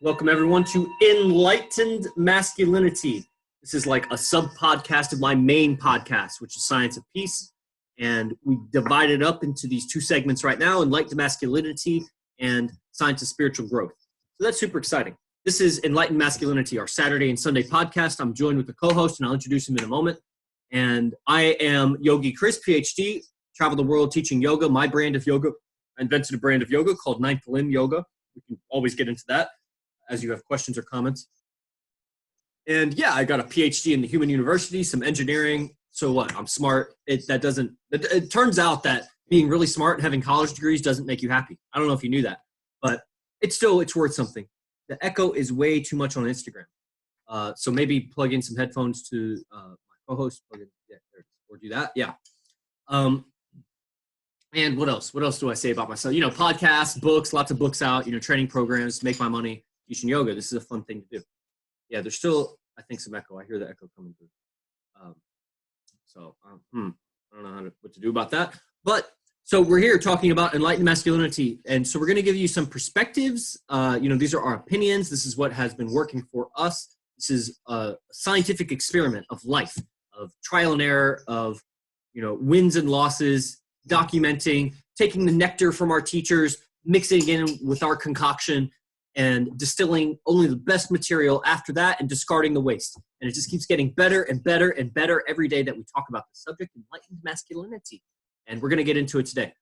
Welcome everyone to Enlightened Masculinity. This is like a sub-podcast of my main podcast, which is Science of Peace. And we divide it up into these two segments right now, Enlightened Masculinity and Science of Spiritual Growth. So that's super exciting. This is Enlightened Masculinity, our Saturday and Sunday podcast. I'm joined with the co-host, and I'll introduce him in a moment. And I am Yogi Chris, PhD, travel the world teaching yoga. My brand of yoga, I invented a brand of yoga called Ninth Limb Yoga. We can always get into that as you have questions or comments. And yeah, I got a PhD in the Human University, some engineering. So what? I'm smart. It turns out that being really smart and having college degrees doesn't make you happy. I don't know if you knew that, but it's worth something. The echo is way too much on Instagram. So maybe plug in some headphones to my co-host. Plug in, yeah, or do that. Yeah. And what else? What else do I say about myself? Podcasts, books, lots of books out, training programs to make my money. Teaching yoga. This is a fun thing to do. Yeah, there's still, I think, some echo. I hear the echo coming through. I don't know what to do about that. But so we're here talking about enlightened masculinity. And so we're going to give you some perspectives. These are our opinions. This is what has been working for us. This is a scientific experiment of life, of trial and error, of, wins and losses, documenting, taking the nectar from our teachers, mixing it in with our concoction, and distilling only the best material after that and discarding the waste. And it just keeps getting better and better and better every day that we talk about the subject, enlightened masculinity. And we're going to get into it today.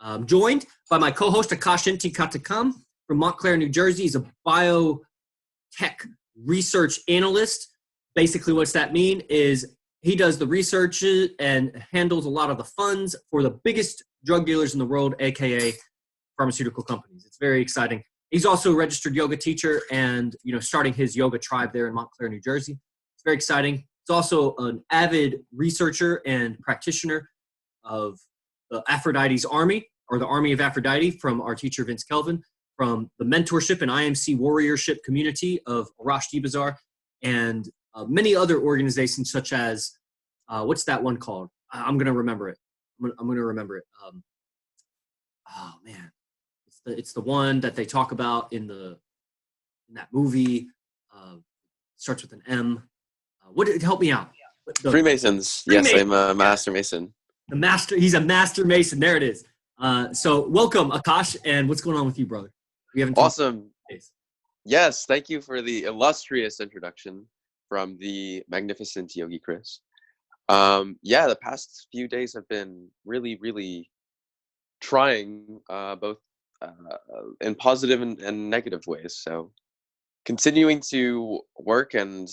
I'm joined by my co-host, Akash Inti from Montclair, New Jersey. He's a biotech research analyst. Basically, what's that mean is he does the research and handles a lot of the funds for the biggest drug dealers in the world, aka pharmaceutical companies. It's very exciting. He's also a registered yoga teacher and, starting his yoga tribe there in Montclair, New Jersey. It's very exciting. He's also an avid researcher and practitioner of the Aphrodite's Army, or the Army of Aphrodite, from our teacher, Vince Kelvin, from the mentorship and IMC warriorship community of Arashti Bazaar, and many other organizations such as, what's that one called? I'm going to remember it. I'm going to remember it. Oh, man. It's the one that they talk about in that movie. Starts with an M. Help me out? Freemasons. Yes, I'm a master mason. He's a master mason. There it is. So welcome, Akash. And what's going on with you, brother? We haven't talked awesome. Yes, thank you for the illustrious introduction from the magnificent Yogi Chris. The past few days have been really, really trying, both in positive and negative ways. So continuing to work and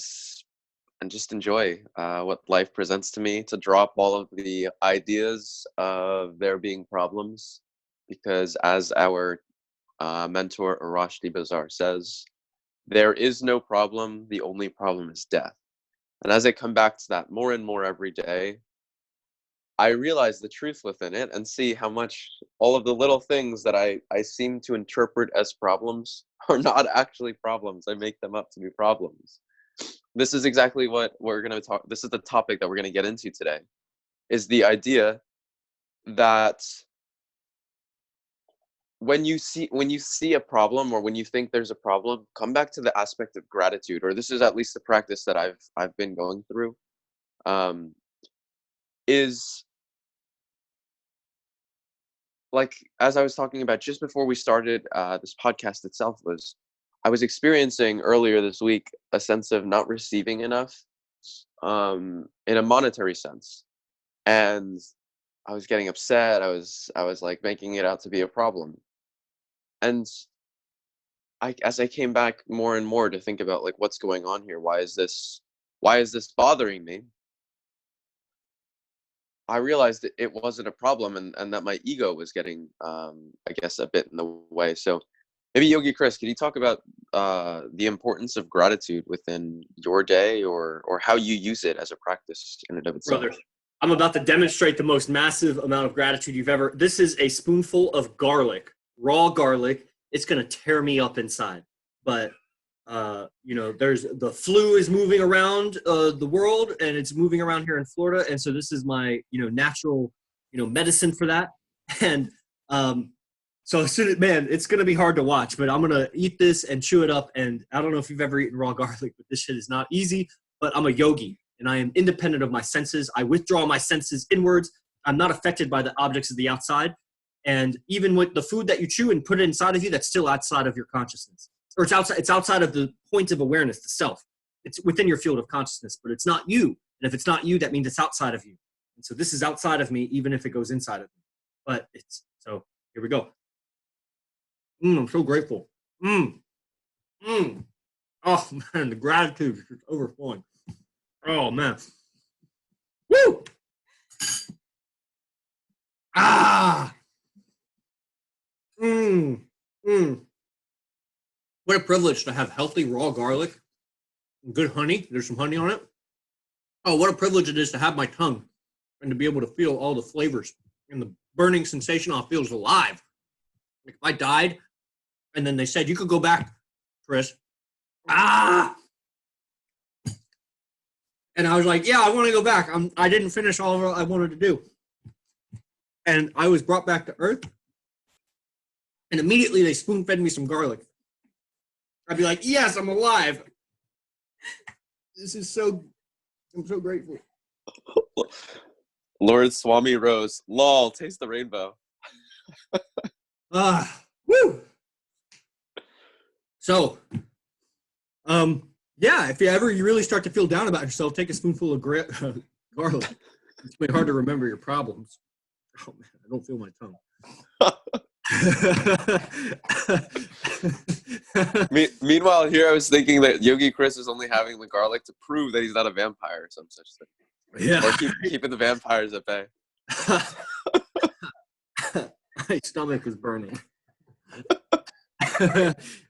just enjoy what life presents to me, to drop all of the ideas of there being problems, because as our mentor Arashti Bazaar says, there is no problem, the only problem is death. And as I come back to that more and more every day, I realize the truth within it and see how much all of the little things that I seem to interpret as problems are not actually problems. I make them up to be problems. This is exactly what we're going to talk. This is the topic that we're going to get into today, is the idea that when you see a problem, or when you think there's a problem, come back to the aspect of gratitude, or this is at least the practice that I've been going through. Is like, as I was talking about just before we started this podcast itself, I was experiencing earlier this week a sense of not receiving enough in a monetary sense, and I was getting upset. I was like making it out to be a problem, and as I came back more and more to think about like what's going on here, why is this bothering me, I realized that it wasn't a problem, and that my ego was getting, I guess, a bit in the way. So maybe Yogi Chris, could you talk about the importance of gratitude within your day, or how you use it as a practice in and of itself? Brother, I'm about to demonstrate the most massive amount of gratitude you've ever. This is a spoonful of garlic, raw garlic. It's going to tear me up inside. But there's the flu is moving around the world, and it's moving around here in Florida. And so this is my, natural, medicine for that. And So as soon as, man, it's gonna be hard to watch, but I'm gonna eat this and chew it up. And I don't know if you've ever eaten raw garlic, but this shit is not easy. But I'm a yogi, and I am independent of my senses. I withdraw my senses inwards. I'm not affected by the objects of the outside. And even with the food that you chew and put it inside of you, that's still outside of your consciousness, or it's outside. It's outside of the point of awareness, the self. It's within your field of consciousness, but it's not you. And if it's not you, that means it's outside of you. And so this is outside of me, even if it goes inside of me. But it's so. Here we go. I'm so grateful. Mm. Oh man, the gratitude is just overflowing. Oh man. Woo! Ah. Mm. What a privilege to have healthy raw garlic, good honey. There's some honey on it. Oh, what a privilege it is to have my tongue and to be able to feel all the flavors and the burning sensation. All feels alive. Like if I died, and then they said you could go back, Chris. Ah. And I was like, yeah, I want to go back. I didn't finish all I wanted to do. And I was brought back to Earth. And immediately they spoon fed me some garlic. I'd be like, yes, I'm alive. This is so, I'm so grateful. Lord Swami Rose, lol, taste the rainbow. Woo. So, yeah, if you really start to feel down about yourself, take a spoonful of garlic. It's way hard to remember your problems. Oh man, I don't feel my tongue. Meanwhile, here I was thinking that Yogi Chris is only having the garlic to prove that he's not a vampire or some such thing. Yeah. Or keeping the vampires at bay. My stomach is burning.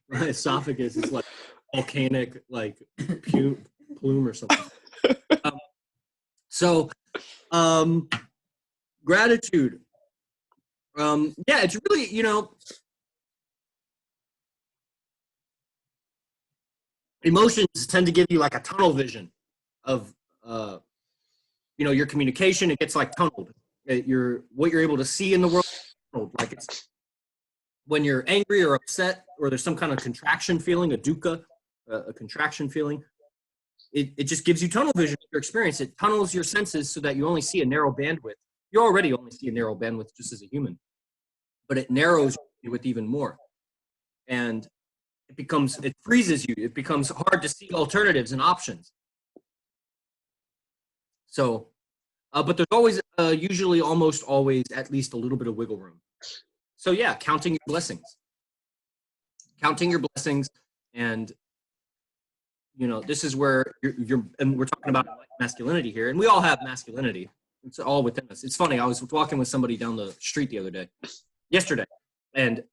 My esophagus is like volcanic, like plume or something. Gratitude. Yeah, it's really, emotions tend to give you like a tunnel vision of, your communication. It gets like tunneled. What you're able to see in the world, like it's when you're angry or upset, or there's some kind of contraction feeling, a dukkha, a contraction feeling. It just gives you tunnel vision of your experience. It tunnels your senses so that you only see a narrow bandwidth. You already only see a narrow bandwidth just as a human, but it narrows you with even more. And it freezes you. It becomes hard to see alternatives and options. So, but there's always, usually almost always, at least a little bit of wiggle room. So yeah, counting your blessings. And this is where and we're talking about masculinity here, and we all have masculinity. It's all within us. It's funny. I was walking with somebody down the street yesterday, and it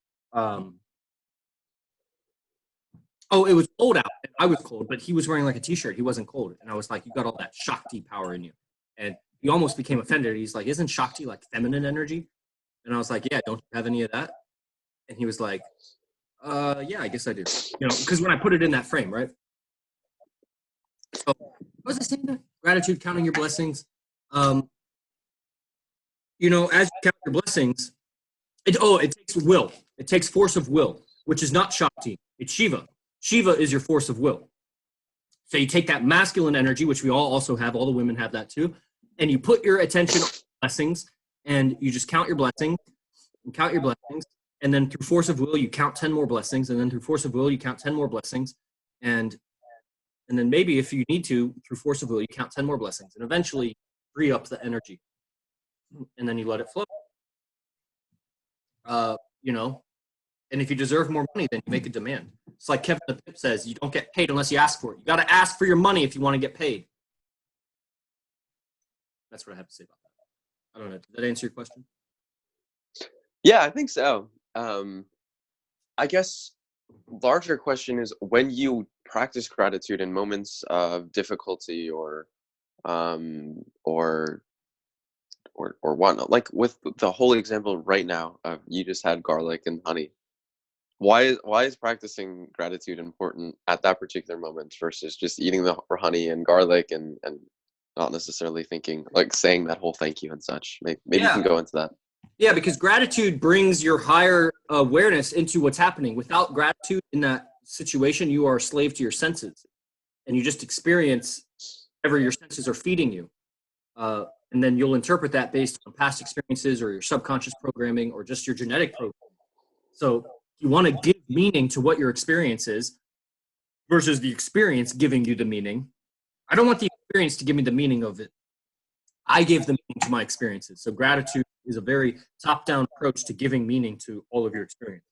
was cold out. And I was cold, but he was wearing like a t-shirt. He wasn't cold, and I was like, "You got all that Shakti power in you," and he almost became offended. He's like, "Isn't Shakti like feminine energy?" And I was like, "Yeah, don't you have any of that?" And he was like, "Yeah, I guess I do." Because when I put it in that frame, right? So, what was I saying? Gratitude, counting your blessings. As you count your blessings, it takes will. It takes force of will, which is not Shakti. It's Shiva. Shiva is your force of will. So you take that masculine energy, which we all also have. All the women have that too, and you put your attention on blessings, and you just count your blessings, and then through force of will, you count 10 more blessings, and then through force of will, you count 10 more blessings, and then maybe if you need to, through force of will, you count 10 more blessings, and eventually free up the energy, and then you let it flow. And if you deserve more money, then you make a demand. It's like Kevin the Pip says, you don't get paid unless you ask for it. You got to ask for your money if you want to get paid. That's what I have to say about that. I don't know. Did that answer your question? Yeah, I think so. I guess larger question is, when you practice gratitude in moments of difficulty or whatnot, like with the whole example right now of you just had garlic and honey. Why is practicing gratitude important at that particular moment versus just eating the honey and garlic and not necessarily thinking, like saying that whole thank you and such? Maybe you can go into that. Yeah, because gratitude brings your higher awareness into what's happening. Without gratitude in that situation, you are a slave to your senses, and you just experience whatever your senses are feeding you. And then you'll interpret that based on past experiences or your subconscious programming or just your genetic programming. So you want to give meaning to what your experience is versus the experience giving you the meaning. I don't want the experience to give me the meaning of it. I gave the meaning to my experiences. So gratitude is a very top-down approach to giving meaning to all of your experience.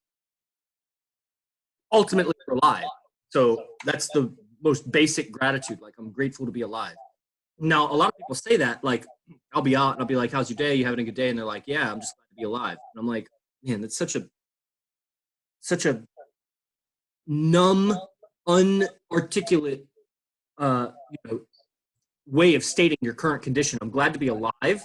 Ultimately, you're alive. So that's the most basic gratitude. Like, I'm grateful to be alive. Now, a lot of people say that, like, I'll be out and I'll be like, how's your day? You having a good day? And they're like, yeah, I'm just glad to be alive. And I'm like, man, that's such a numb, unarticulate, way of stating your current condition. I'm glad to be alive.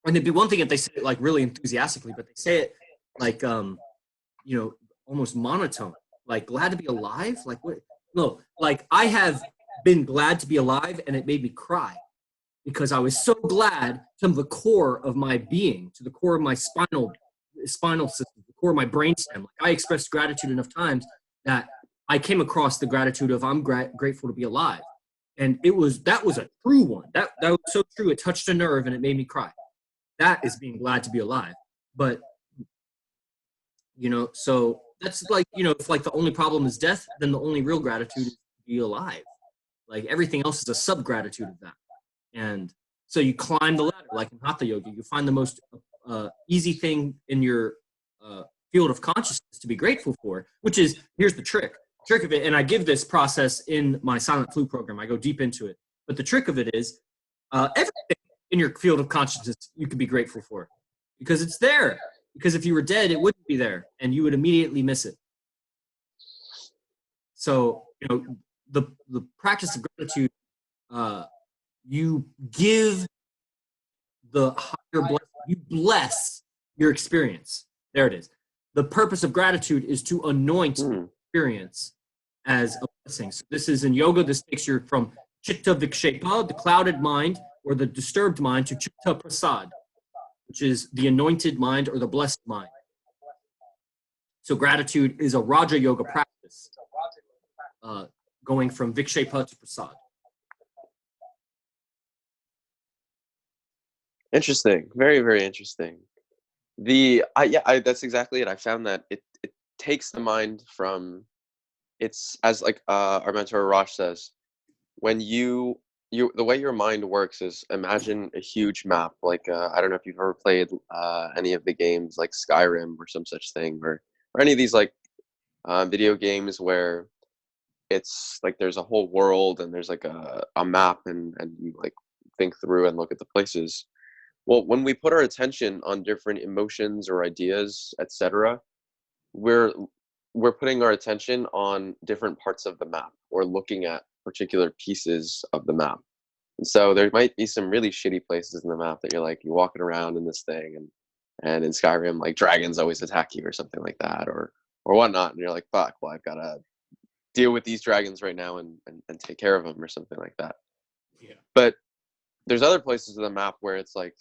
And it'd be one thing if they say it like really enthusiastically, but they say it like, almost monotone, like glad to be alive. Like what? No, like I have been glad to be alive and it made me cry because I was so glad to the core of my being, to the core of my spinal system, the core of my brainstem. Like I expressed gratitude enough times that I came across the gratitude of I'm grateful to be alive. And that was a true one. That was so true. It touched a nerve and it made me cry. That is being glad to be alive. But so that's like, if like the only problem is death, then the only real gratitude is to be alive. Like everything else is a sub gratitude of that. And so you climb the ladder, like in Hatha Yoga, you find the most easy thing in your field of consciousness to be grateful for, which is, here's the trick of it. And I give this process in my Silent Flu program. I go deep into it. But the trick of it is everything in your field of consciousness you could be grateful for because it's there. Because if you were dead, it wouldn't be there and you would immediately miss it. So, the practice of gratitude, you give the higher blessing, you bless your experience. There it is. The purpose of gratitude is to anoint the experience as a blessing. So this is in yoga, this takes you from chitta vikshepa, the clouded mind or the disturbed mind, to chitta prasad, which is the anointed mind or the blessed mind. So gratitude is a Raja Yoga practice, going from vikshepa to prasad. Interesting. Very, very interesting. That's exactly it. I found that it takes the mind from, it's as like our mentor Rosh says, when you the way your mind works is, imagine a huge map. Like I don't know if you've ever played any of the games like Skyrim or some such thing, or any of these like video games where it's like there's a whole world and there's like a map and you like think through and look at the places. Well, when we put our attention on different emotions or ideas, etc., we're putting our attention on different parts of the map or looking at particular pieces of the map. And so there might be some really shitty places in the map that you're walking around in this thing, and in Skyrim, like dragons always attack you or something like that, or whatnot, and you're like, fuck, well, I've got to deal with these dragons right now and take care of them or something like that. Yeah. But there's other places of the map where it's like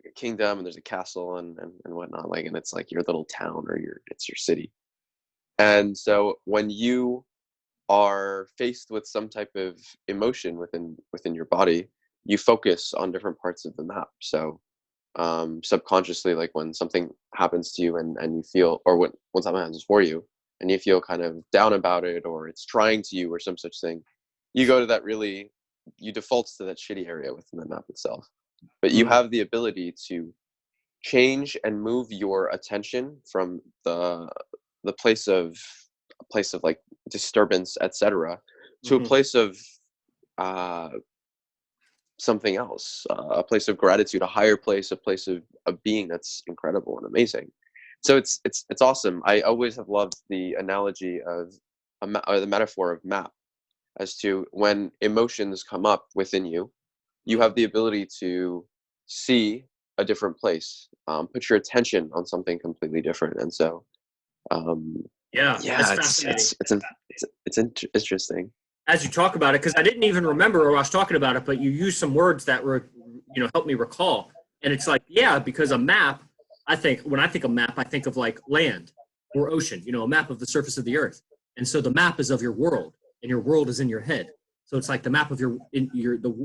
a kingdom and there's a castle and whatnot, like, and it's like your little town or it's your city. And so when you are faced with some type of emotion within your body, you focus on different parts of the map. So subconsciously, like when something happens to you and you feel, or when something happens for you and you feel kind of down about it, or it's trying to you or some such thing, you go to that you default to that shitty area within the map itself. But you have the ability to change and move your attention from the place of like disturbance, etc., to a place of something else, a place of gratitude, a higher place, a place of being that's incredible and amazing. So it's awesome. I always have loved the analogy of or the metaphor of map, as to when emotions come up within you, you have the ability to see a different place, put your attention on something completely different. And so That's fascinating. It's interesting. As you talk about it, because I didn't even remember I was talking about it, but you used some words that were, helped me recall. And it's like, yeah, because a map, when I think of map, I think of like land or ocean, you know, a map of the surface of the earth. And so the map is of your world, and your world is in your head. So it's like the map of your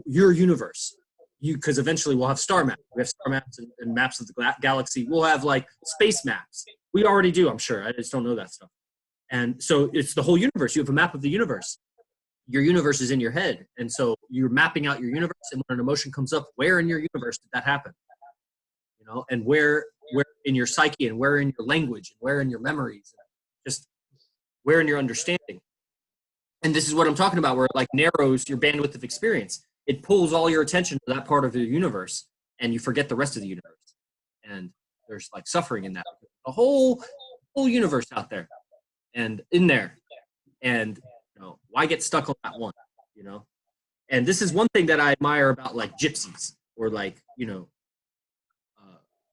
universe. Because eventually we'll have star maps. We have star maps and maps of the galaxy. We'll have like space maps. We already do, I'm sure. I just don't know that stuff. And so it's the whole universe. You have a map of the universe. Your universe is in your head. And so you're mapping out your universe. And when an emotion comes up, where in your universe did that happen? You know, and where in your psyche, and where in your language, and where in your memories, and just where in your understanding. And this is what I'm talking about, where it like narrows your bandwidth of experience. It pulls all your attention to that part of the universe, and you forget the rest of the universe. And there's like suffering in that. The whole universe out there and in there. And you know, why get stuck on that one? You know? And this is one thing that I admire about like gypsies, or like, you know,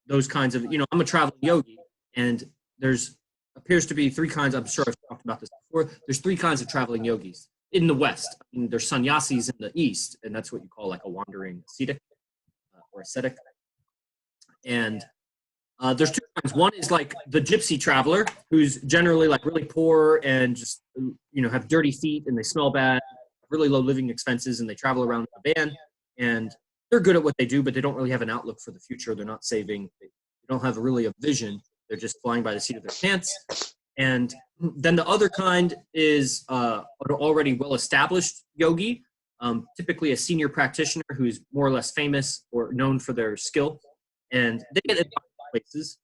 those kinds of, you know, I'm a traveling yogi, and there's appears to be three kinds. I'm sure I've talked about this before. There's three kinds of traveling yogis in the West. I mean, there's sannyasis in the East, and that's what you call like a wandering ascetic or ascetic. And there's two kinds. One is like the gypsy traveler, who's generally like really poor and just, you know, have dirty feet, and they smell bad, really low living expenses, and they travel around in a van, and they're good at what they do, but they don't really have an outlook for the future. They're not saving. They don't have really a vision. They're just flying by the seat of their pants. And then the other kind is an already well-established yogi, typically a senior practitioner who's more or less famous or known for their skill, and they get invited places.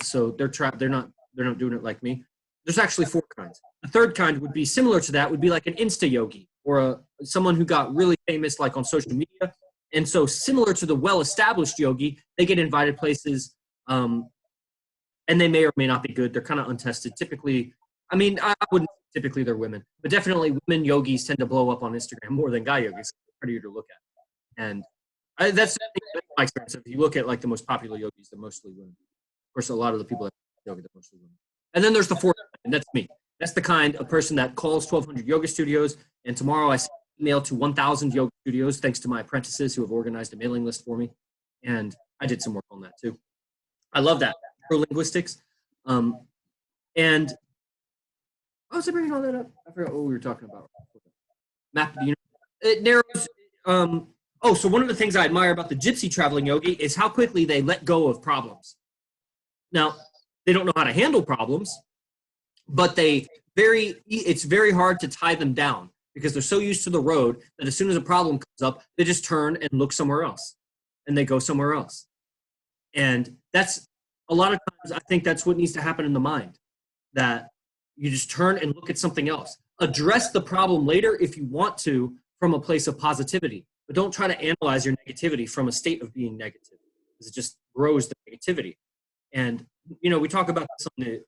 So they're not doing it like me. There's actually four kinds. The third kind would be similar to that. Would be like an Insta yogi, or someone who got really famous like on social media. And so similar to the well-established yogi, they get invited places, and they may or may not be good. They're kind of untested. Typically, I mean, I wouldn't typically they're women, but definitely women yogis tend to blow up on Instagram more than guy yogis. It's prettier to look at. And that's my experience. If you look at like the most popular yogis, they're mostly women. Of course, a lot of the people that yoga, they're mostly women. And then there's the fourth kind, and that's me. That's the kind of person that calls 1,200 yoga studios, and tomorrow I send an email to 1,000 yoga studios, thanks to my apprentices who have organized a mailing list for me. And I did some work on that too. I love that. Linguistics. And why was I bringing all that up? I forgot what we were talking about. Map of the universe. It narrows. So one of the things I admire about the gypsy traveling yogi is how quickly they let go of problems. Now, they don't know how to handle problems, but it's very hard to tie them down, because they're so used to the road that as soon as a problem comes up, they just turn and look somewhere else, and they go somewhere else. And that's a lot of times, I think that's what needs to happen in the mind, that you just turn and look at something else. Address the problem later if you want to, from a place of positivity, but don't try to analyze your negativity from a state of being negative, because it just grows the negativity. And, you know, we talk about this on the,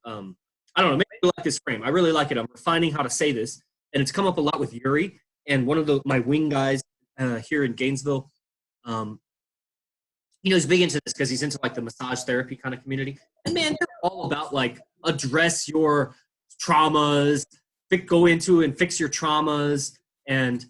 I don't know, maybe you like this frame. I really like it. I'm refining how to say this, and it's come up a lot with Yuri, and one of my wing guys here in Gainesville, you know, he's big into this because he's into like the massage therapy kind of community. And man, they're all about like address your traumas, go into and fix your traumas. And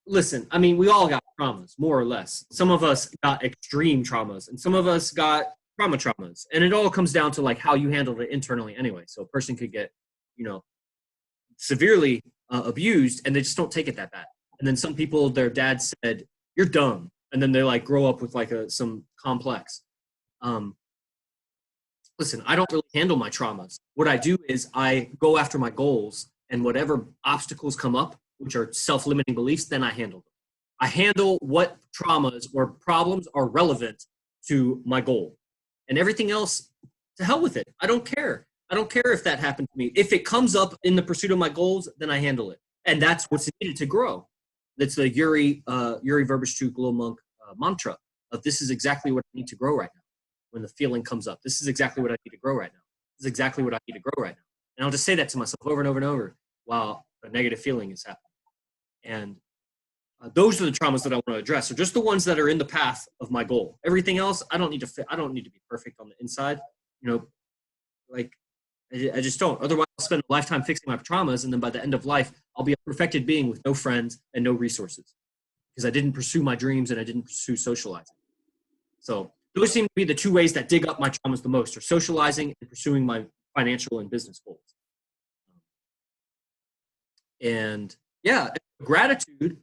listen, I mean, we all got traumas, more or less. Some of us got extreme traumas, and some of us got traumas. And it all comes down to like how you handled it internally anyway. So a person could get, you know, severely abused, and they just don't take it that bad. And then some people, their dad said, "You're dumb." And then they like grow up with like some complex. Listen, I don't really handle my traumas. What I do is I go after my goals, and whatever obstacles come up, which are self-limiting beliefs, then I handle them. I handle what traumas or problems are relevant to my goal, and everything else, to hell with it. I don't care. I don't care if that happened to me. If it comes up in the pursuit of my goals, then I handle it. And that's what's needed to grow. That's the Yuri Verbishchuk Glow Monk mantra of this is exactly what I need to grow right now. When the feeling comes up, this is exactly what I need to grow right now. This is exactly what I need to grow right now. And I'll just say that to myself over and over and over while a negative feeling is happening. And those are the traumas that I want to address. So just the ones that are in the path of my goal. Everything else, I don't need to be perfect on the inside. You know, like I just don't. Otherwise, I'll spend a lifetime fixing my traumas, and then by the end of life, I'll be a perfected being with no friends and no resources, because I didn't pursue my dreams and I didn't pursue socializing. So those seem to be the two ways that dig up my traumas the most, are socializing and pursuing my financial and business goals. And yeah, gratitude,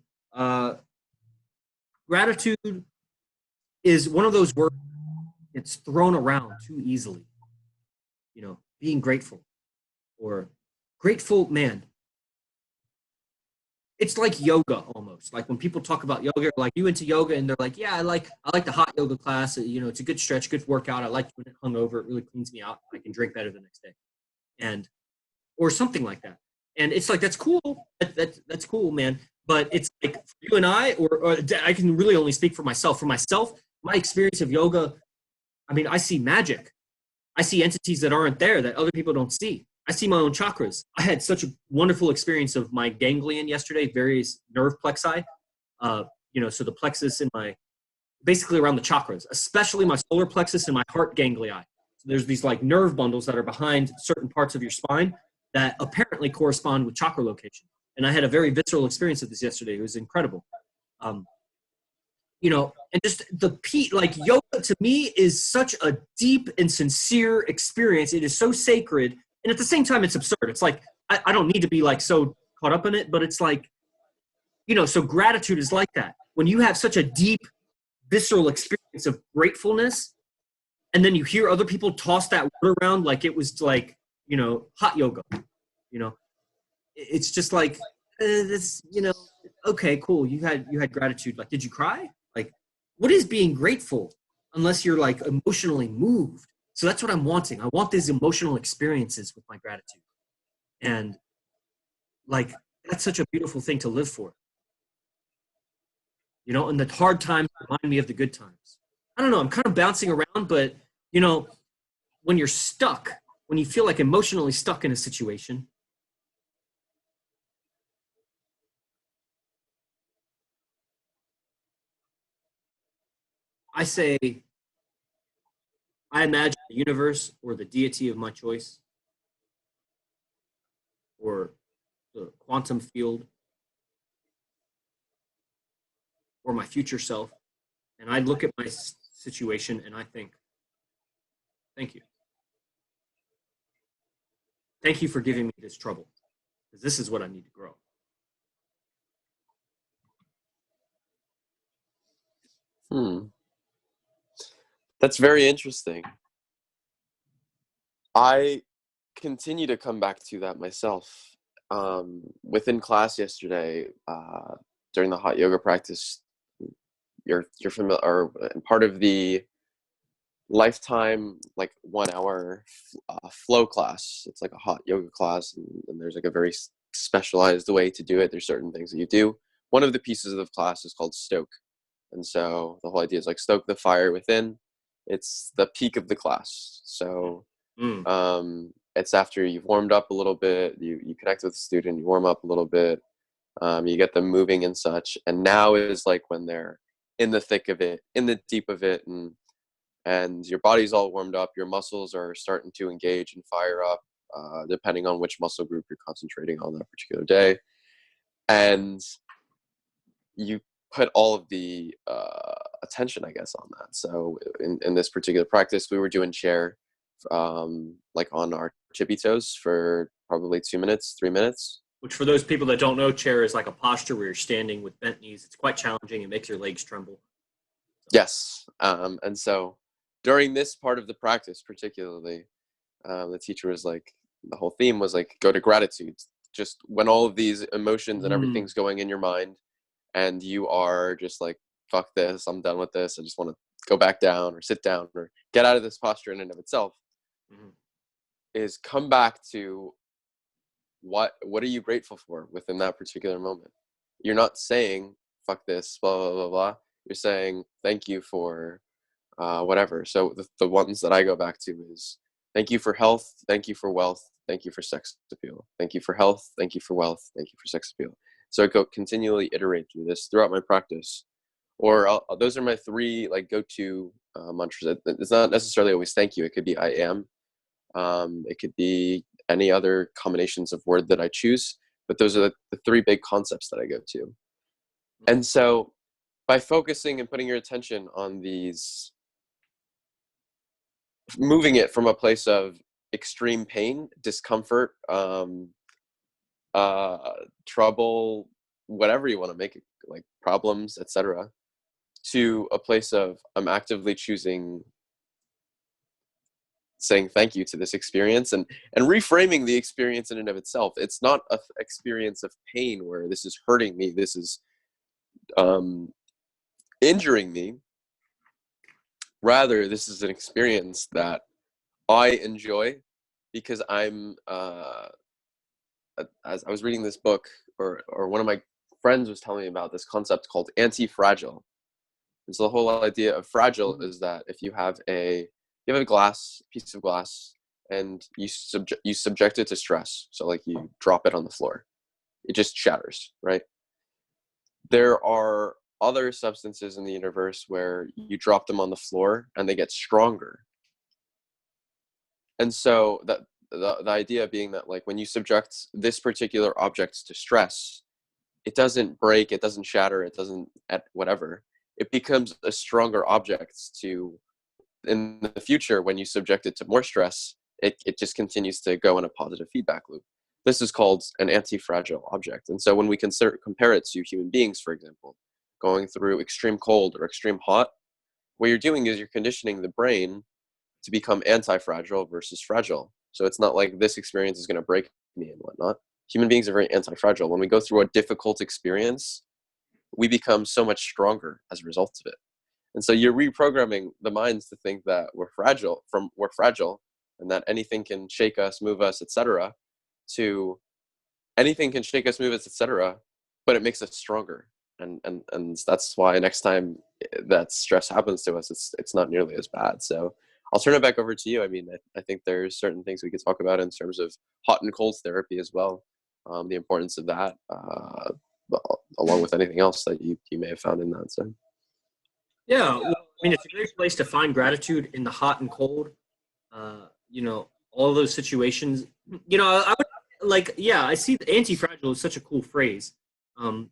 gratitude is one of those words it's thrown around too easily. You know, being grateful or grateful, man. It's like yoga almost. Like when people talk about yoga, like you into yoga, and they're like, "Yeah, I like the hot yoga class. You know, it's a good stretch, good workout. I like when it hung over. It really cleans me out. I can drink better the next day." And or something like that. And it's like that's cool. That's cool, man. But it's like for you and I, or I can really only speak for myself. For myself, my experience of yoga, I mean, I see magic. I see entities that aren't there that other people don't see. I see my own chakras. I had such a wonderful experience of my ganglion yesterday, various nerve plexi. You know, so the plexus in my, basically around the chakras, especially my solar plexus and my heart ganglion. So there's these like nerve bundles that are behind certain parts of your spine that apparently correspond with chakra location. And I had a very visceral experience of this yesterday. It was incredible. You know, and just like yoga to me is such a deep and sincere experience. It is so sacred. And at the same time, it's absurd. It's like, I don't need to be like so caught up in it, but it's like, you know, so gratitude is like that. When you have such a deep, visceral experience of gratefulness, and then you hear other people toss that word around like it was like, you know, hot yoga, you know, it's just like, this, you know, okay, cool. You had gratitude. Like, did you cry? Like, what is being grateful unless you're like emotionally moved? So that's what I'm wanting. I want these emotional experiences with my gratitude. And like, that's such a beautiful thing to live for. You know, and the hard times remind me of the good times. I don't know. I'm kind of bouncing around, but you know, when you're stuck, when you feel like emotionally stuck in a situation, I say, I imagine the universe or the deity of my choice or the quantum field or my future self. And I look at my situation and I think, thank you. Thank you for giving me this trouble because this is what I need to grow. That's very interesting. I continue to come back to that myself. Within class yesterday, during the hot yoga practice, you're familiar, or part of the lifetime like 1 hour flow class. It's like a hot yoga class, and there's like a very specialized way to do it. There's certain things that you do. One of the pieces of the class is called Stoke, and so the whole idea is like stoke the fire within. It's the peak of the class. So it's after you've warmed up a little bit, you connect with the student, you warm up a little bit, you get them moving and such, and now is like when they're in the thick of it, in the deep of it, and your body's all warmed up, your muscles are starting to engage and fire up, depending on which muscle group you're concentrating on that particular day, and you put all of the attention, I guess, on that. So in this particular practice, we were doing chair, like on our tippy toes for probably 2 minutes, 3 minutes. Which for those people that don't know, chair is like a posture where you're standing with bent knees. It's quite challenging. It makes your legs tremble. Yes. And so during this part of the practice, particularly, the teacher was like, the whole theme was like, go to gratitude. Just when all of these emotions and everything's going in your mind, and you are just like, fuck this, I'm done with this, I just want to go back down or sit down or get out of this posture in and of itself, is come back to what are you grateful for within that particular moment. You're not saying fuck this, blah blah blah blah. You're saying thank you for whatever. So the ones that I go back to is thank you for health, thank you for wealth, thank you for sex appeal, thank you for health, thank you for wealth, thank you for sex appeal. So I go continually iterate through this throughout my practice, or those are my three like go-to mantras. It's not necessarily always thank you. It could be I am. It could be any other combinations of word that I choose, but those are the three big concepts that I go to. And so by focusing and putting your attention on these moving it from a place of extreme pain, discomfort, trouble, whatever you want to make it, like problems, etc., to a place of I'm actively choosing saying thank you to this experience, and reframing the experience in and of itself. It's not an experience of pain where this is hurting me, this is injuring me. Rather, this is an experience that I enjoy because I'm as I was reading this book, or one of my friends was telling me about this concept called anti-fragile. And so the whole idea of fragile is that if you have a piece of glass, and you subject it to stress, so like you drop it on the floor, it just shatters, right? There are other substances in the universe where you drop them on the floor and they get stronger. And so that the idea being that, like, when you subject this particular object to stress, it doesn't break, it doesn't shatter, it doesn't whatever. It becomes a stronger object to, in the future, when you subject it to more stress, it just continues to go in a positive feedback loop. This is called an anti-fragile object. And so when we compare it to human beings, for example, going through extreme cold or extreme hot, what you're doing is you're conditioning the brain to become anti-fragile versus fragile. So it's not like this experience is going to break me and whatnot. Human beings are very anti-fragile. When we go through a difficult experience, we become so much stronger as a result of it. And so you're reprogramming the minds to think that we're fragile, and that anything can shake us, move us, etc., to anything can shake us, move us, etc., but it makes us stronger. And that's why next time that stress happens to us, it's not nearly as bad. So I'll turn it back over to you. I mean, I think there's certain things we could talk about in terms of hot and cold therapy as well, the importance of that, along with anything else that you may have found in that. So. Yeah, well, I mean, it's a great place to find gratitude in the hot and cold. All those situations. I would like, yeah, I see the anti-fragile is such a cool phrase. And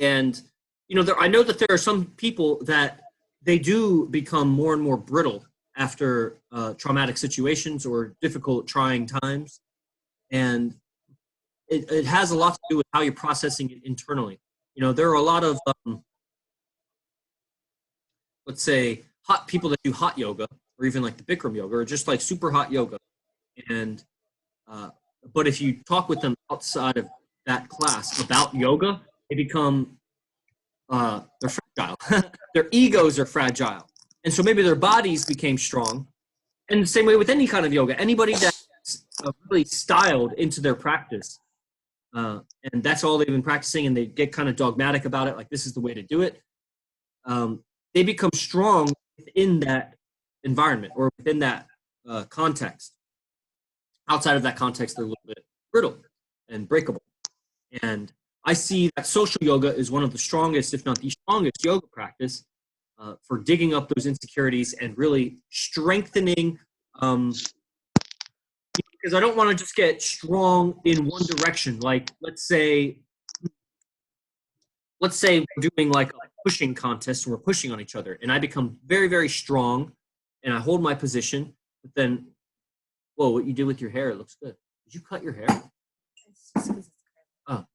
I know that there are some people that they do become more and more brittle after traumatic situations or difficult, trying times, and it has a lot to do with how you're processing it internally. There are a lot of let's say hot people that do hot yoga, or even like the Bikram yoga, or just like super hot yoga, and but if you talk with them outside of that class about yoga, they become they're fragile. Their egos are fragile, and so maybe their bodies became strong. And the same way with any kind of yoga, anybody that's really styled into their practice, and that's all they've been practicing, and they get kind of dogmatic about it, like this is the way to do it. They become strong within that environment or within that context. Outside of that context, they're a little bit brittle and breakable. And I see that social yoga is one of the strongest, if not the strongest, yoga practice for digging up those insecurities and really strengthening. Because I don't want to just get strong in one direction. Like, let's say we're doing like a pushing contest and we're pushing on each other, and I become very, very strong and I hold my position, but then, whoa, what you did with your hair, it looks good. Did you cut your hair? Oh.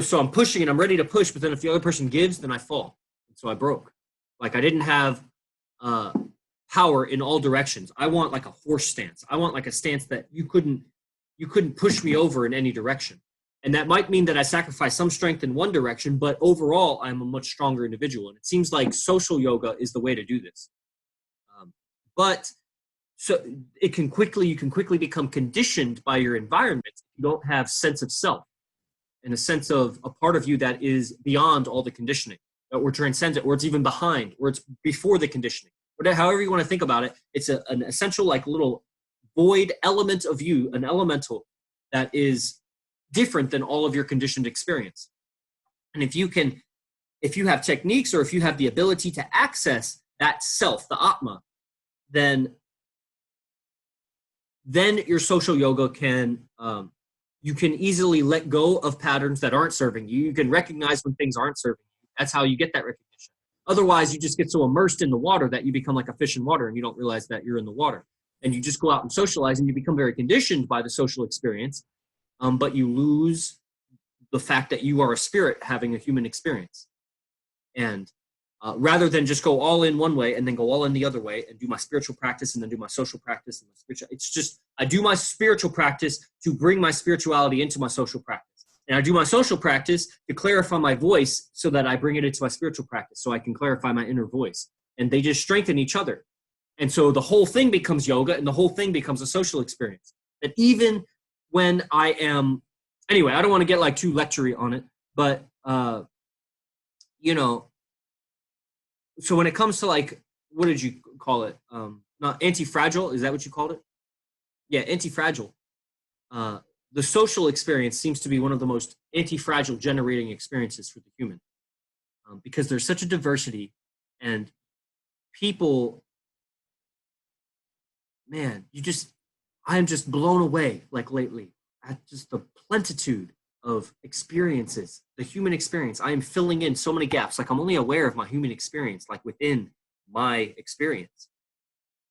So I'm pushing and I'm ready to push, but then if the other person gives, then I fall. So I broke. Like, I didn't have power in all directions. I want like a horse stance. I want like a stance that you couldn't push me over in any direction. And that might mean that I sacrifice some strength in one direction, but overall, I'm a much stronger individual. And it seems like social yoga is the way to do this. But so you can quickly become conditioned by your environment if you don't have sense of self and a sense of a part of you that is beyond all the conditioning, or transcends it, or it's even behind, or it's before the conditioning. However you want to think about it, it's an essential, like, little void element of you, an elemental that is different than all of your conditioned experience. And if you have techniques, or if you have the ability to access that self, the Atma, then your social yoga can, you can easily let go of patterns that aren't serving you. You can recognize when things aren't serving you. That's how you get that recognition. Otherwise, you just get so immersed in the water that you become like a fish in water and you don't realize that you're in the water. And you just go out and socialize and you become very conditioned by the social experience, but you lose the fact that you are a spirit having a human experience. And rather than just go all in one way and then go all in the other way and do my spiritual practice and then do my social practice and my spiritual, it's just I do my spiritual practice to bring my spirituality into my social practice, and I do my social practice to clarify my voice so that I bring it into my spiritual practice so I can clarify my inner voice, and they just strengthen each other. And so the whole thing becomes yoga, and the whole thing becomes a social experience. That even when I am, anyway, I don't want to get like too lectury on it, but you know, so when it comes to like, what did you call it? Not anti-fragile, is that what you called it? Yeah, anti-fragile. The social experience seems to be one of the most anti-fragile generating experiences for the human, because there's such a diversity, and people, man, I am just blown away like lately at just the plentitude of experiences, the human experience. I am filling in so many gaps. Like I'm only aware of my human experience, like within my experience.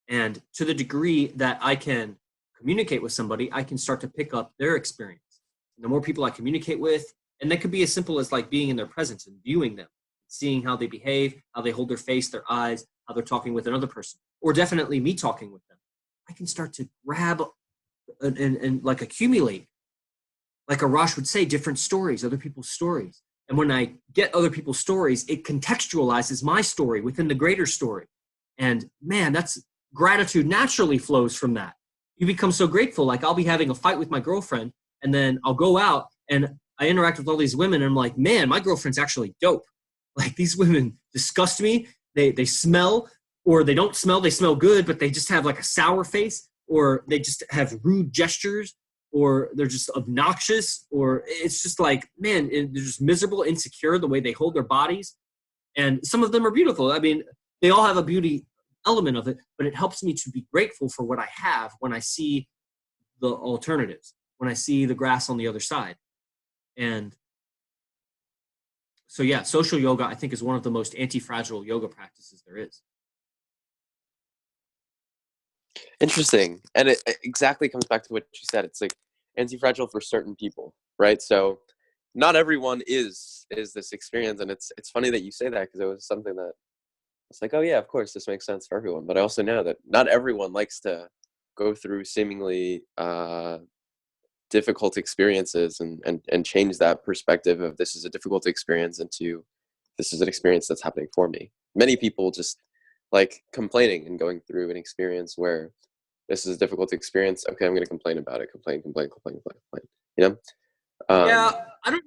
And to the degree that I can communicate with somebody, I can start to pick up their experience. And the more people I communicate with, and that could be as simple as like being in their presence and viewing them, seeing how they behave, how they hold their face, their eyes, how they're talking with another person, or definitely me talking with them. I can start to grab and like accumulate, like Arash would say, different stories, other people's stories. And when I get other people's stories, it contextualizes my story within the greater story. And man, that's gratitude naturally flows from that. You become so grateful. Like I'll be having a fight with my girlfriend, and then I'll go out and I interact with all these women, and I'm like, man, my girlfriend's actually dope. Like these women disgust me. They smell, or they don't smell. They smell good, but they just have like a sour face, or they just have rude gestures, or they're just obnoxious, or it's just like, man, they're just miserable, insecure, the way they hold their bodies. And some of them are beautiful. I mean, they all have a beauty element of it, but it helps me to be grateful for what I have when I see the alternatives, when I see the grass on the other side. And so, yeah, social yoga, I think, is one of the most anti-fragile yoga practices there is. Interesting. And it exactly comes back to what you said. It's like anti-fragile for certain people, right? So not everyone is this experience. And it's funny that you say that, because it was something that it's like, oh yeah, of course, this makes sense for everyone. But I also know that not everyone likes to go through seemingly difficult experiences and change that perspective of this is a difficult experience into this is an experience that's happening for me. Many people just like complaining and going through an experience where this is a difficult experience. Okay, I'm going to complain about it. Complain. You know? Yeah, I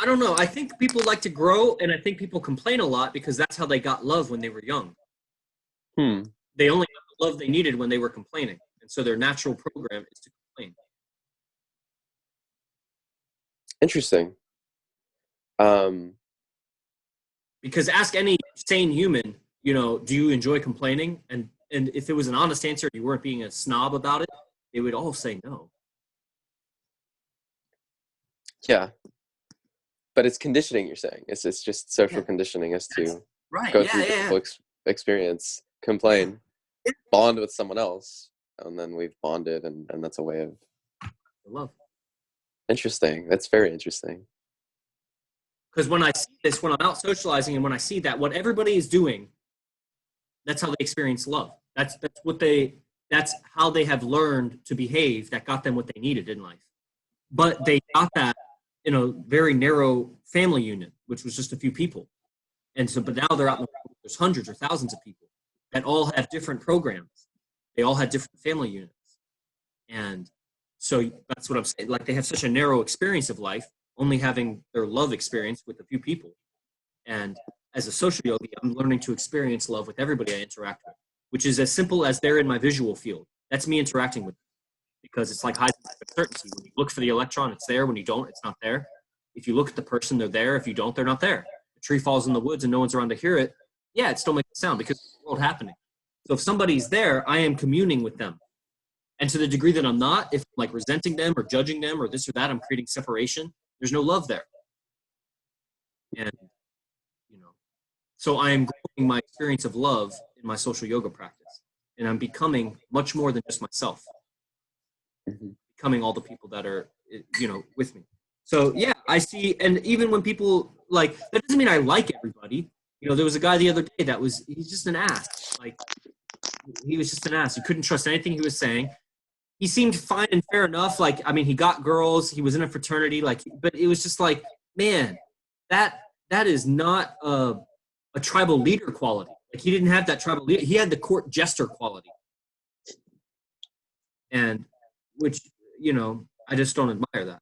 don't know. I think people like to grow, and I think people complain a lot because that's how they got love when they were young. They only got the love they needed when they were complaining. And so their natural program is to complain. Interesting. Because ask any sane human, do you enjoy complaining? And if it was an honest answer, you weren't being a snob about it, they would all say no. Yeah. But it's conditioning, you're saying. It's just social conditioning as to go through difficult experience, complain, bond with someone else, and then we've bonded, and that's a way of love. Interesting. That's very interesting. Because when I see this, when I'm out socializing, and when I see that what everybody is doing, that's how they experience love. That's how they have learned to behave that got them what they needed in life. But they got that in a very narrow family unit, which was just a few people. And so, but now they're out in the world, there's hundreds or thousands of people that all have different programs. They all had different family units. And so that's what I'm saying. Like they have such a narrow experience of life, only having their love experience with a few people. And as a social yogi, I'm learning to experience love with everybody I interact with, which is as simple as they're in my visual field. That's me interacting with them, because it's like Heisenberg's uncertainty. When you look for the electron, it's there. When you don't, it's not there. If you look at the person, they're there. If you don't, they're not there. The tree falls in the woods and no one's around to hear it. Yeah, it still makes a sound because it's the world happening. So if somebody's there, I am communing with them. And to the degree that I'm not, if I'm like resenting them or judging them or this or that, I'm creating separation. There's no love there. And, So I am growing my experience of love in my social yoga practice, and I'm becoming much more than just myself, becoming all the people that are, with me. So yeah, I see. And even when people like, that doesn't mean I like everybody. There was a guy the other day he's just an ass. Like, he was just an ass. You couldn't trust anything he was saying. He seemed fine and fair enough. Like, I mean, he got girls. He was in a fraternity. Like, but it was just like, man, that is not a tribal leader quality. Like, he didn't have that tribal leader. He had the court jester quality, and which I just don't admire that.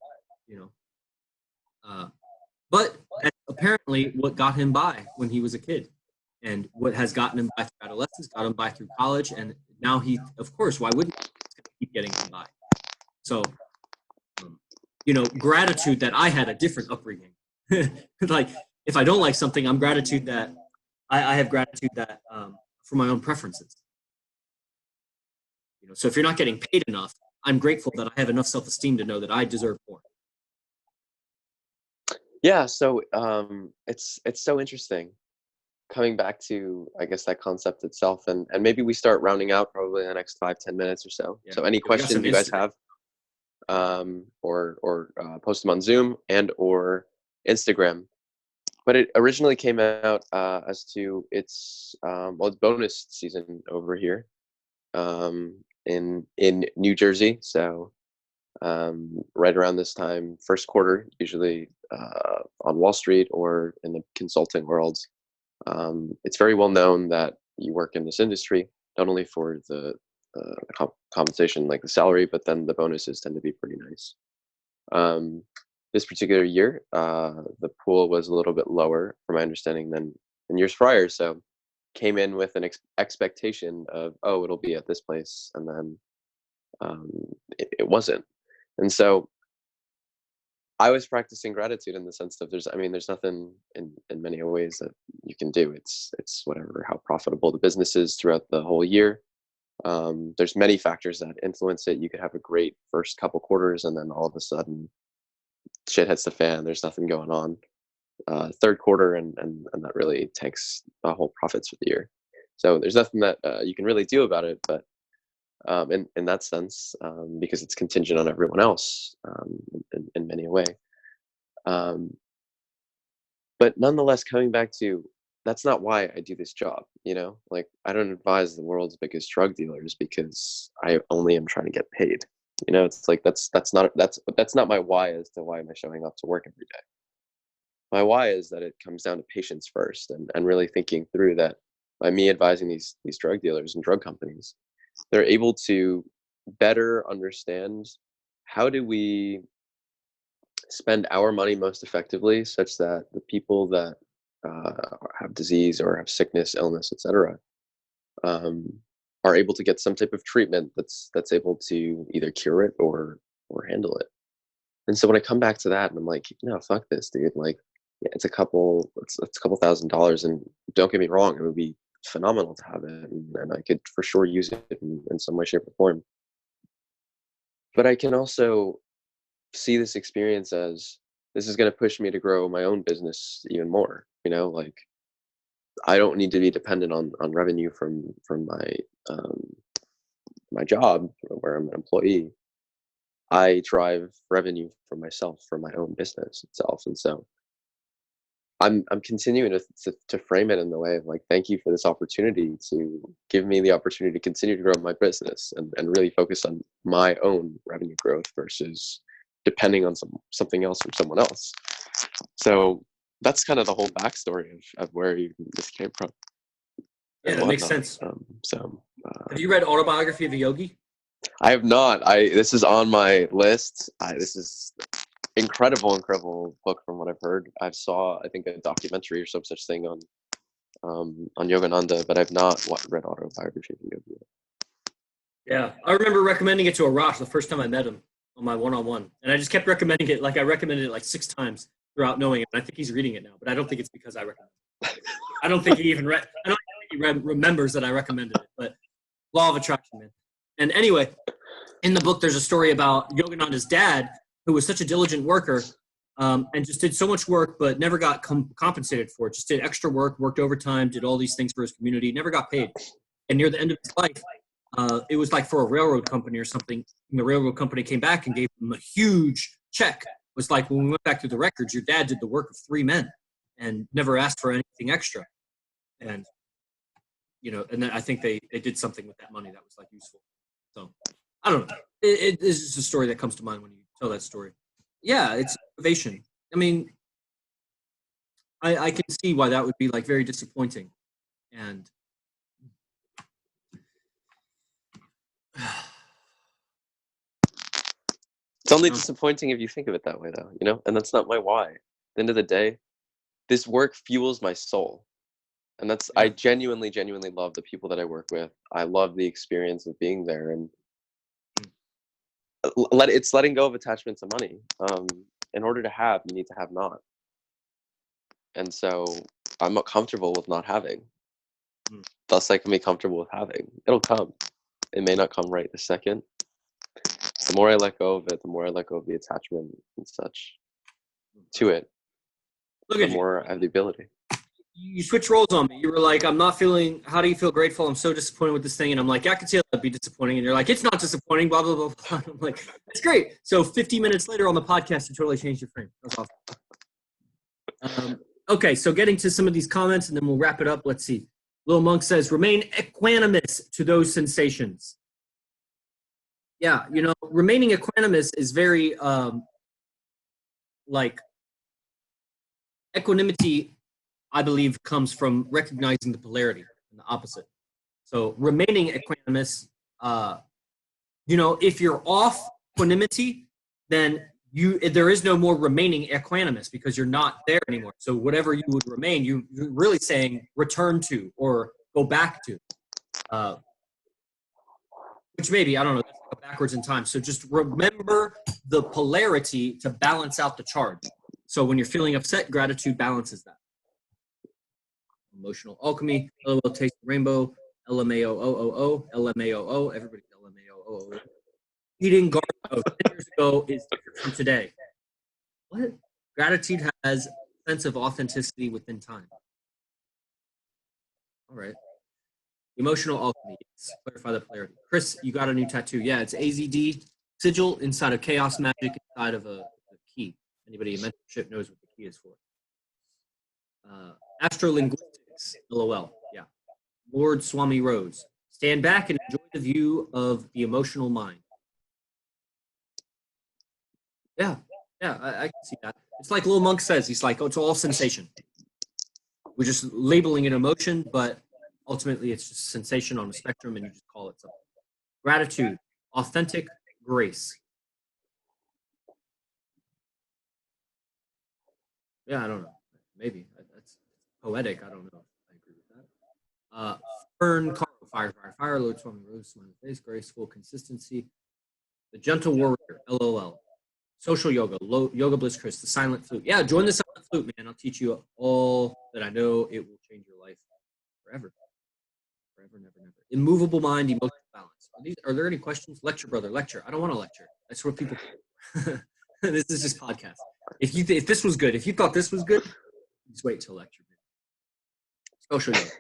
But that's apparently what got him by when he was a kid, and what has gotten him by through adolescence, got him by through college, and now he, of course, why wouldn't he keep getting him by? So, gratitude that I had a different upbringing. Like, if I don't like something, I'm gratitude that I have gratitude that for my own preferences. So if you're not getting paid enough, I'm grateful that I have enough self-esteem to know that I deserve more. Yeah, so it's so interesting coming back to, I guess, that concept itself, and maybe we start rounding out probably in the next 5-10 minutes or so. Yeah. So any questions you guys have, or post them on Zoom and or Instagram. But it originally came out as to it's bonus season over here in New Jersey. So right around this time, first quarter, usually on Wall Street or in the consulting world, it's very well known that you work in this industry, not only for the compensation, like the salary, but then the bonuses tend to be pretty nice. This particular year, the pool was a little bit lower, from my understanding, than years prior. So came in with an expectation of, oh, it'll be at this place, and then it wasn't. And so I was practicing gratitude in the sense that there's nothing in many ways that you can do. It's whatever, how profitable the business is throughout the whole year. There's many factors that influence it. You could have a great first couple quarters, and then all of a sudden shit hits the fan. There's nothing going on. Third quarter, and that really tanks the whole profits for the year. So there's nothing that you can really do about it. But in that sense, because it's contingent on everyone else in many a way. But nonetheless, coming back to, that's not why I do this job. Like, I don't advise the world's biggest drug dealers because I only am trying to get paid. It's like that's not my why as to why am I showing up to work every day. My why is that it comes down to patience first, and really thinking through that by me advising these drug dealers and drug companies, they're able to better understand how do we spend our money most effectively, such that the people that have disease or have sickness, illness, etc., are able to get some type of treatment that's able to either cure it or handle it. And so when I come back to that, and I'm like, no, fuck this, dude. Like, yeah, it's a couple $1,000, and don't get me wrong, it would be phenomenal to have it, and I could for sure use it in some way, shape, or form. But I can also see this experience as, this is going to push me to grow my own business even more. Like, I don't need to be dependent on revenue from my job where I'm an employee. I drive revenue for myself, for my own business itself. And so I'm continuing to frame it in the way of, like, thank you for this opportunity to give me the opportunity to continue to grow my business and really focus on my own revenue growth versus depending on something else from someone else. So that's kind of the whole backstory of where this came from. Yeah, that makes sense. Have you read Autobiography of a Yogi? I have not. This is on my list. This is incredible book from what I've heard. I think a documentary or some such thing on Yogananda, but I've not read Autobiography of a Yogi. Yeah, I remember recommending it to Arash the first time I met him on my one-on-one, and I just kept recommending it. Like, I recommended it like 6 times throughout knowing it. And I think he's reading it now, but I don't think it's because I recommended it. I don't think he even read. I don't think he remembers that I recommended it. But law of attraction, man. And anyway, in the book, there's a story about Yogananda's dad, who was such a diligent worker. and just did so much work, but never got compensated for it. Just did extra work, worked overtime, did all these things for his community, never got paid. And near the end of his life, it was like for a railroad company or something. And the railroad company came back and gave him a huge check. It was like when we went back through the records, your dad did the work of 3 men and never asked for anything extra. And and then I think they did something with that money that was like useful. So I don't know. It is just a story that comes to mind when you tell that story. Yeah, it's motivation. I mean, I can see why that would be like very disappointing. And It's only disappointing if you think of it that way, though, and that's not my why. At the end of the day, this work fuels my soul. And I genuinely love the people that I work with. I love the experience of being there, and it's letting go of attachment to money. In order to have, you need to have not. And so I'm not comfortable with not having. Thus I can be comfortable with having. It'll come. It may not come right this second. The more I let go of it, the more I let go of the attachment and such to it, the more I have the ability. You switch roles on me. You were like, I'm not feeling, how do you feel grateful? I'm so disappointed with this thing. And I'm like, I could see that'd be disappointing. And you're like, it's not disappointing, blah, blah, blah, blah. I'm like, that's great. So 50 minutes later on the podcast, you totally changed your frame. That's awesome. Okay, so getting to some of these comments and then we'll wrap it up. Let's see. Lil Monk says, remain equanimous to those sensations. Yeah, remaining equanimous is very, equanimity, I believe, comes from recognizing the polarity and the opposite. So remaining equanimous, if you're off equanimity, then there is no more remaining equanimous because you're not there anymore. So whatever you would remain, you're really saying return to or go back to, which maybe, I don't know, that's backwards in time. So just remember the polarity to balance out the charge. So when you're feeling upset, gratitude balances that. Emotional alchemy, LOL taste the rainbow, LMAO, LMAO, everybody LMAO. Eating garlic 10 years ago is different from today. What? Gratitude has a sense of authenticity within time. All right. Emotional alchemy. Yes. Clarify the polarity. Chris, you got a new tattoo. Yeah, it's AZD sigil inside of chaos magic inside of a key. Anybody in mentorship knows what the key is for. Astrolinguistics, LOL. Yeah. Lord Swami Rose. Stand back and enjoy the view of the emotional mind. Yeah, I can see that. It's like Lil Monk says, he's like, oh, it's all sensation. We're just labeling it emotion, but ultimately it's just sensation on a spectrum and you just call it something. Gratitude, authentic grace. Yeah, I don't know. Maybe. That's poetic. I don't know. I agree with that. Fern, Carl, fire, Lord Swami Rose, smiley face, graceful consistency. The gentle warrior, LOL. Social yoga, yoga bliss Chris, the silent flute. Yeah, join the silent flute, man. I'll teach you all that I know. It will change your life forever. Forever, never, never. Immovable mind, emotional balance. Are there any questions? Lecture, brother, lecture. I don't want to lecture. That's what people This is just podcast. If this was good, if you thought this was good, just wait till lecture. Social yoga.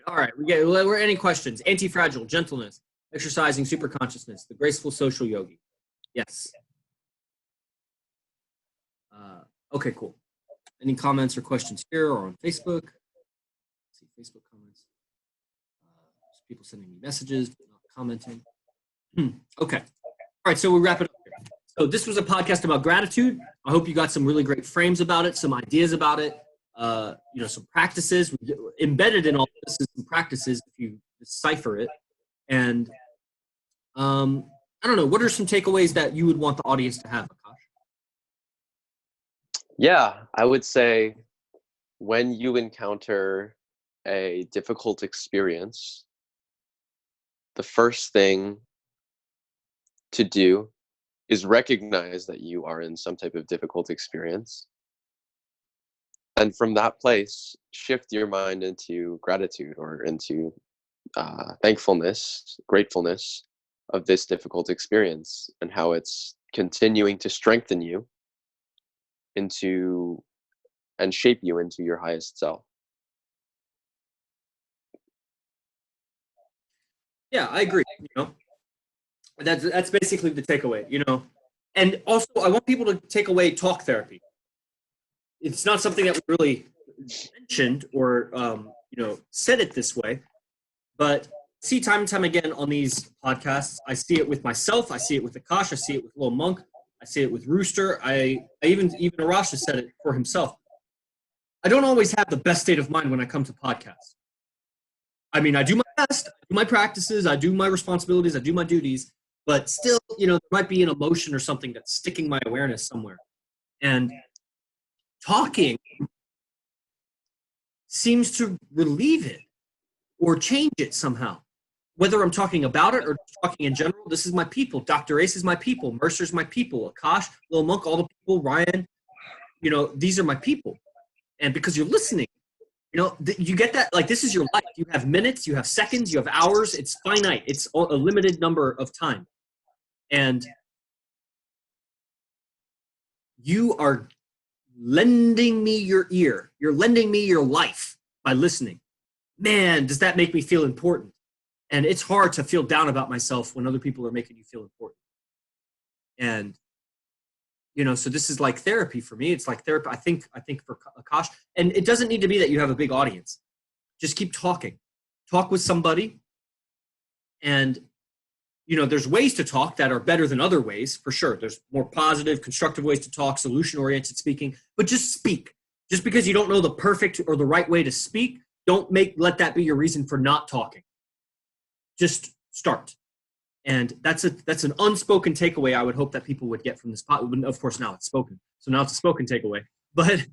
All right. We're any questions? Antifragile, gentleness, exercising super consciousness, the graceful social yogi. Yes. Okay, cool. Any comments or questions here or on Facebook? Let's see, Facebook comments. People sending me messages, but not commenting. Okay. All right, so we wrap it up here. So this was a podcast about gratitude. I hope you got some really great frames about it, some ideas about it, some practices. Embedded in all this is some practices if you decipher it. And I don't know, what are some takeaways that you would want the audience to have, Akash? Yeah, I would say when you encounter a difficult experience, the first thing to do is recognize that you are in some type of difficult experience. And from that place, shift your mind into gratitude or into thankfulness, gratefulness of this difficult experience and how it's continuing to strengthen you into and shape you into your highest self. Yeah, I agree. That's basically the takeaway. And also, I want people to take away talk therapy. It's not something that we really mentioned or said it this way, but see time and time again on these podcasts. I see it with myself. I see it with Akash. I see it with Lil Monk. I see it with Rooster. I even Arash has said it for himself. I don't always have the best state of mind when I come to podcasts. I mean, I do my best, I do my practices, I do my responsibilities, I do my duties, but still, there might be an emotion or something that's sticking my awareness somewhere. And talking seems to relieve it or change it somehow. Whether I'm talking about it or just talking in general, this is my people. Dr. Ace is my people. Mercer's my people. Akash, Lil Monk, all the people, Ryan, these are my people. And because you're listening, you get that, like, this is your life. You have minutes, you have seconds, you have hours. It's finite. It's a limited number of time. And you are lending me your ear. You're lending me your life by listening. Man, does that make me feel important? And it's hard to feel down about myself when other people are making you feel important. And, so this is like therapy for me. It's like therapy. I think for Akash, and it doesn't need to be that you have a big audience. Just keep talking. Talk with somebody. And, there's ways to talk that are better than other ways, for sure. There's more positive, constructive ways to talk, solution-oriented speaking. But just speak. Just because you don't know the perfect or the right way to speak, don't let that be your reason for not talking. Just start. And that's an unspoken takeaway I would hope that people would get from this podcast. Of course, now it's spoken. So now it's a spoken takeaway. But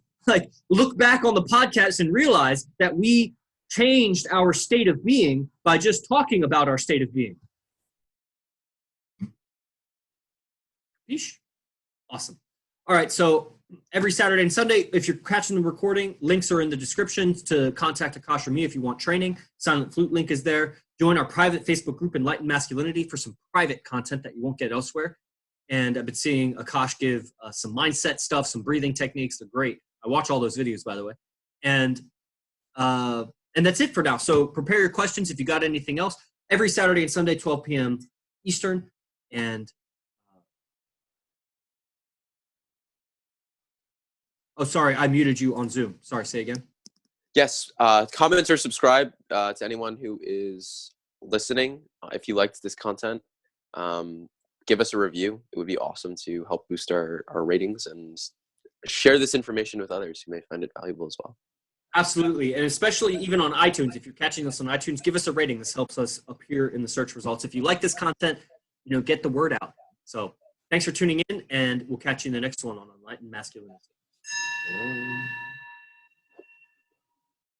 look back on the podcast and realize that we changed our state of being by just talking about our state of being. Yeesh. Awesome. All right. So every Saturday and Sunday, if you're catching the recording, links are in the description to contact Akash or me if you want training. Silent Flute link is there. Join our private Facebook group, Enlightened Masculinity, for some private content that you won't get elsewhere. And I've been seeing Akash give some mindset stuff, some breathing techniques. They're great. I watch all those videos, by the way. And that's it for now. So prepare your questions if you got anything else. Every Saturday and Sunday, 12 p.m. Eastern. And oh, sorry, I muted you on Zoom. Sorry, say again. Yes, comment or subscribe to anyone who is listening. If you liked this content, give us a review. It would be awesome to help boost our ratings, and share this information with others who may find it valuable as well. Absolutely, and especially even on iTunes. If you're catching us on iTunes, give us a rating. This helps us appear in the search results. If you like this content, get the word out. So thanks for tuning in, and we'll catch you in the next one on Enlightened Masculinity.